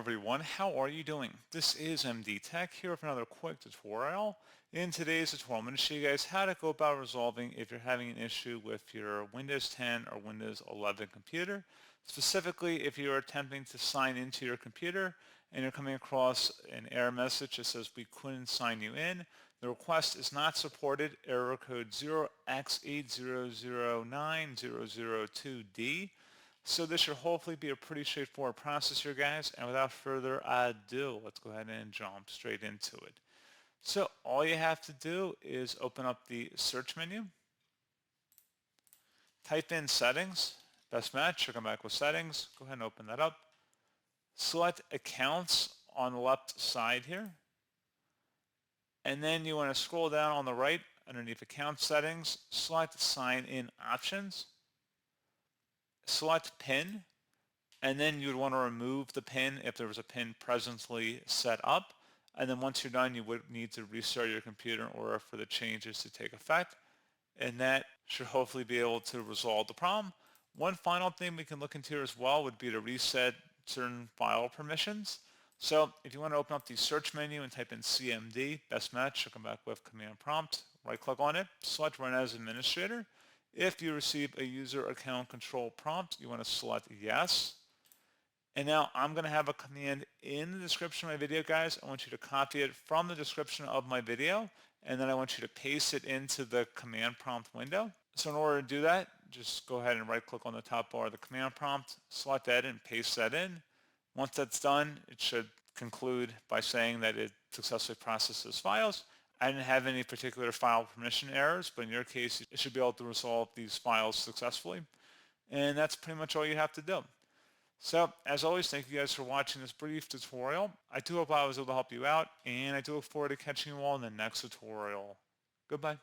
everyone, how are you doing? This is MD Tech here with another quick tutorial. In today's tutorial, I'm going to show you guys how to go about resolving if you're having an issue with your Windows 10 or Windows 11 computer. Specifically, if you're attempting to sign into your computer and you're coming across an error message that says we couldn't sign you in, the request is not supported, error code 0x80090002D. So this should hopefully be a pretty straightforward process here, guys. And without further ado, let's go ahead and jump straight into it. So all you have to do is open up the search menu, type in settings, best match, come back with settings, go ahead and open that up. Select accounts on the left side here. And then you want to scroll down on the right underneath account settings, select sign in options. Select PIN, and then you would want to remove the PIN if there was a PIN presently set up. And then once you're done, you would need to restart your computer in order for the changes to take effect. And that should hopefully be able to resolve the problem. One final thing we can look into as well would be to reset certain file permissions. So if you want to open up the search menu and type in CMD, best match, you'll come back with command prompt, right click on it, select run as administrator. If you receive a user account control prompt, you want to select yes. And now I'm going to have a command in the description of my video, guys. I want you to copy it from the description of my video, and then I want you to paste it into the command prompt window. So in order to do that, just go ahead and right click on the top bar of the command prompt, select that and paste that in. Once that's done, it should conclude by saying that it successfully processes files. I didn't have any particular file permission errors, but in your case, it should be able to resolve these files successfully. And that's pretty much all you have to do. So, as always, thank you guys for watching this brief tutorial. I do hope I was able to help you out, and I do look forward to catching you all in the next tutorial. Goodbye.